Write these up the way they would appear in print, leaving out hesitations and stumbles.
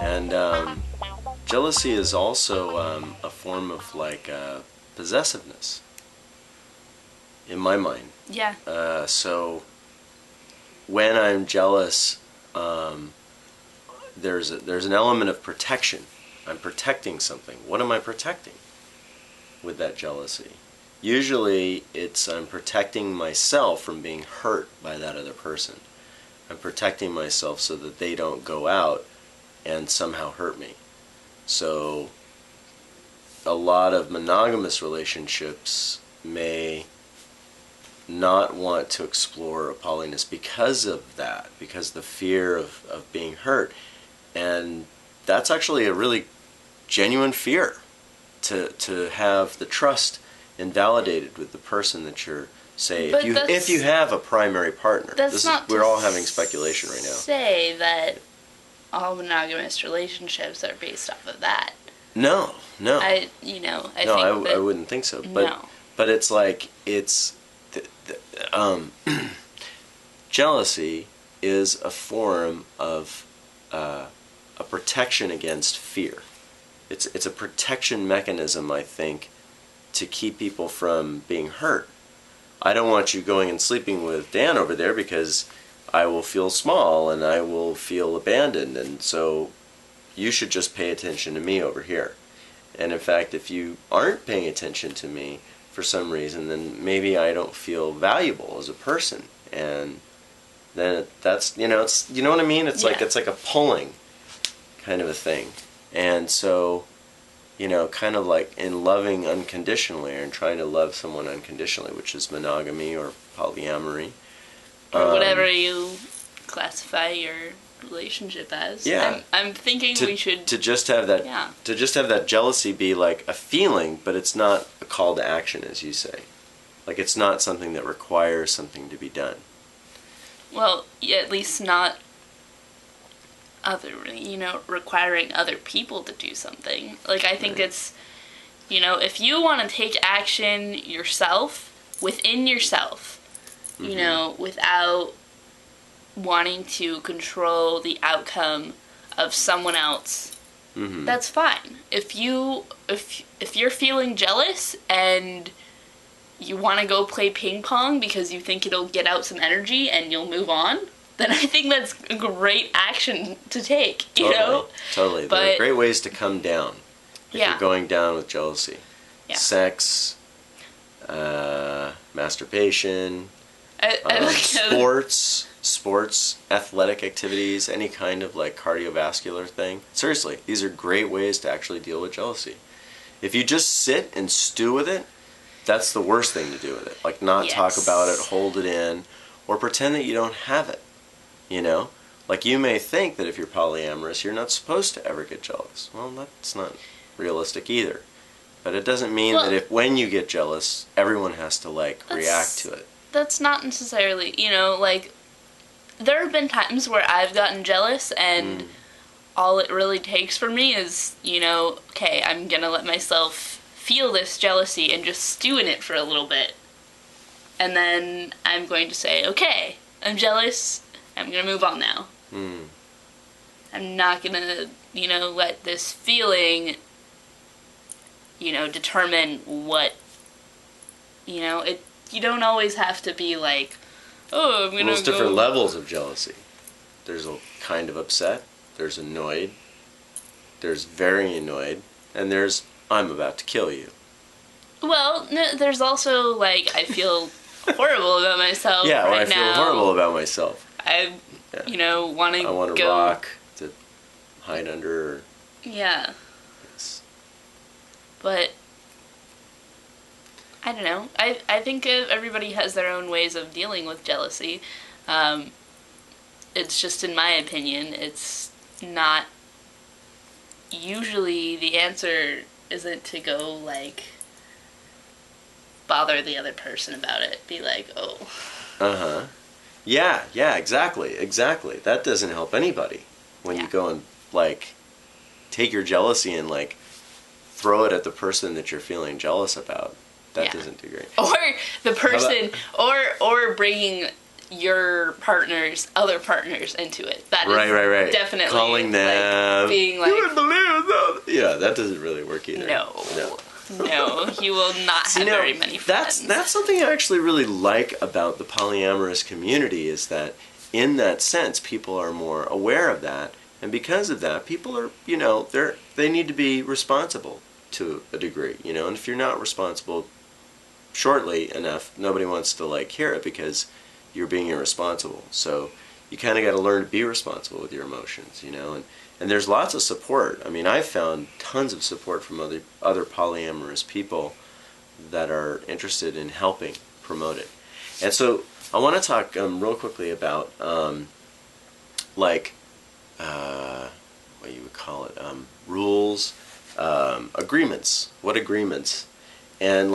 And jealousy is also a form of like possessiveness, in my mind. Yeah. So when I'm jealous, there's an element of protection. I'm protecting something. What am I protecting with that jealousy? Usually I'm protecting myself from being hurt by that other person. I'm protecting myself so that they don't go out and somehow hurt me. So a lot of monogamous relationships may not want to explore polyness because of that, because the fear of being hurt. And that's actually a really genuine fear, to have the trust invalidated with the person that you're, say, if you have a primary partner. We're all having speculation right now. Say that all monogamous relationships are based off of that. No. I wouldn't think so. But it's like jealousy is a form of a protection against fear. It's a protection mechanism, I think, to keep people from being hurt. I don't want you going and sleeping with Dan over there because I will feel small and I will feel abandoned, and so you should just pay attention to me over here. And in fact, if you aren't paying attention to me for some reason, then maybe I don't feel valuable as a person, and then that's, it's, you know what I mean? It's like a pulling kind of a thing. And so, kind of like in loving unconditionally, or in trying to love someone unconditionally, which is monogamy or polyamory. Or whatever you classify your relationship as. Yeah. I'm thinking we should... To just have that jealousy be like a feeling, but it's not a call to action, as you say. Like, it's not something that requires something to be done. Well, yeah, at least not requiring other people to do something. Like, I think it's, if you want to take action yourself, within yourself, without wanting to control the outcome of someone else, that's fine. If you're feeling jealous and you want to go play ping pong because you think it'll get out some energy and you'll move on, then I think that's a great action to take, you know? Totally. There are great ways to come down if you're going down with jealousy. Yeah. Sex, masturbation, sports, athletic activities, any kind of like cardiovascular thing. Seriously, these are great ways to actually deal with jealousy. If you just sit and stew with it, that's the worst thing to do with it. Like, not talk about it, hold it in, or pretend that you don't have it. Like, you may think that if you're polyamorous, you're not supposed to ever get jealous. Well, that's not realistic either. But it doesn't mean that when you get jealous, everyone has to, react to it. That's not necessarily, there have been times where I've gotten jealous, and all it really takes for me is, okay, I'm gonna let myself feel this jealousy and just stew in it for a little bit. And then I'm going to say, okay, I'm jealous, I'm gonna move on now. I'm not gonna, let this feeling, determine what, you don't always have to be like, oh, I'm gonna There's different levels of jealousy. There's a kind of upset, there's annoyed, there's very annoyed, and there's, I'm about to kill you. Well, no, there's also, I feel horrible about myself right now. I feel horrible about myself. I want to go... rock, to hide under. Yeah. Yes. But, I don't know. I think everybody has their own ways of dealing with jealousy. It's just, in my opinion, it's not... Usually the answer isn't to go, bother the other person about it. Be like, oh. Uh-huh. Yeah, exactly. That doesn't help anybody. When you go and, take your jealousy and, throw it at the person that you're feeling jealous about. That doesn't do great. Or the person, or bringing your partner's other partners into it. That is right. definitely calling them, like, being like, you wouldn't believe that. Yeah, that doesn't really work either. No, he will not have very many friends. That's something I actually really like about the polyamorous community, is that in that sense people are more aware of that, and because of that people are, they need to be responsible to a degree, and if you're not responsible shortly enough, nobody wants to hear it because you're being irresponsible. So you kind of got to learn to be responsible with your emotions, and there's lots of support. I mean, I've found tons of support from other polyamorous people that are interested in helping promote it. And so I want to talk real quickly about what you would call it, rules, agreements. What agreements? And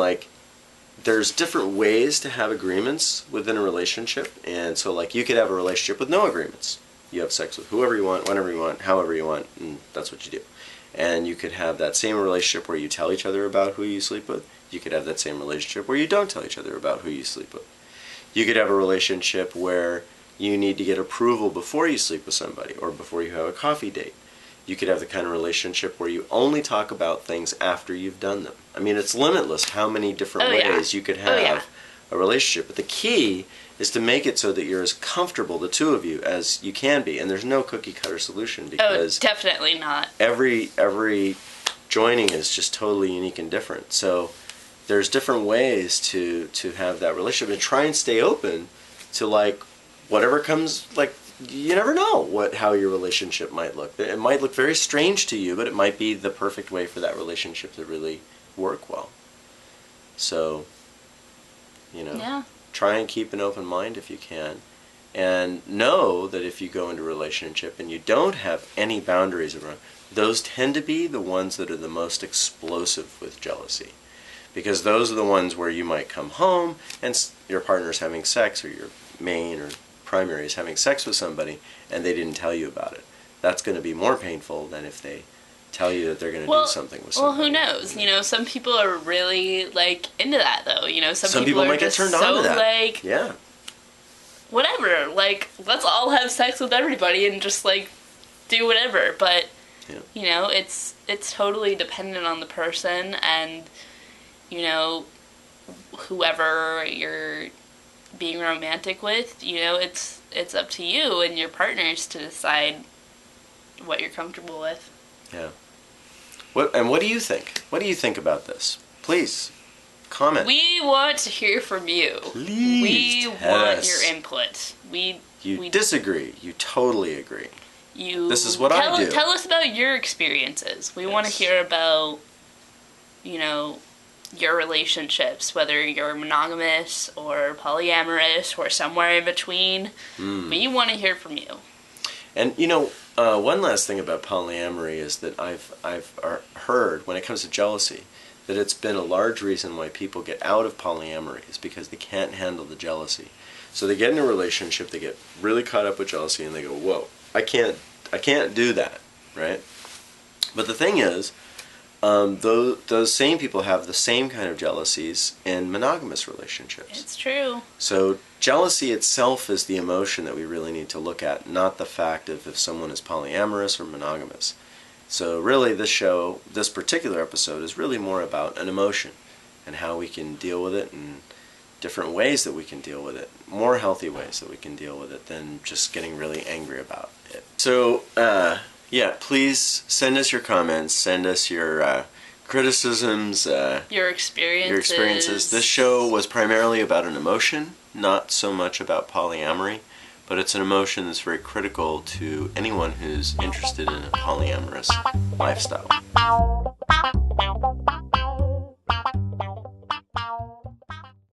there's different ways to have agreements within a relationship. And so you could have a relationship with no agreements. You have sex with whoever you want, whenever you want, however you want, and that's what you do. And you could have that same relationship where you tell each other about who you sleep with. You could have that same relationship where you don't tell each other about who you sleep with. You could have a relationship where you need to get approval before you sleep with somebody or before you have a coffee date. You could have the kind of relationship where you only talk about things after you've done them. I mean, it's limitless how many different ways you could have a relationship. But the key is to make it so that you're as comfortable, the two of you, as you can be. And there's no cookie cutter solution, because definitely not. Every joining is just totally unique and different. So there's different ways to have that relationship, and try and stay open to whatever comes. You never know how your relationship might look. It might look very strange to you, but it might be the perfect way for that relationship to really work well. So, try and keep an open mind if you can, and know that if you go into a relationship and you don't have any boundaries around, those tend to be the ones that are the most explosive with jealousy, because those are the ones where you might come home and your partner's having sex, or your main or primary is having sex with somebody and they didn't tell you about it. That's going to be more painful than if they tell you that they're going to do something with somebody. Well, who knows? Some people are really into that, though. Some people might are just get turned on to that. yeah, whatever. Let's all have sex with everybody and just do whatever. But it's totally dependent on the person, and whoever you're being romantic with. It's up to you and your partners to decide what you're comfortable with. Yeah. What do you think? What do you think about this? Please, comment. We want to hear from you. Please, we want your input. We disagree. You totally agree. This is what I do. Tell us about your experiences. We want to hear about, your relationships, whether you're monogamous or polyamorous or somewhere in between. We want to hear from you. And one last thing about polyamory is that I've heard, when it comes to jealousy, that it's been a large reason why people get out of polyamory is because they can't handle the jealousy. So they get in a relationship, they get really caught up with jealousy, and they go, "Whoa, I can't do that," right? But the thing is, those same people have the same kind of jealousies in monogamous relationships. It's true. So jealousy itself is the emotion that we really need to look at, not the fact of if someone is polyamorous or monogamous. So really this particular episode is really more about an emotion and how we can deal with it, and different ways that we can deal with it, more healthy ways that we can deal with it than just getting really angry about it. So, please send us your comments, send us your criticisms, your experiences. This show was primarily about an emotion, not so much about polyamory, but it's an emotion that's very critical to anyone who's interested in a polyamorous lifestyle.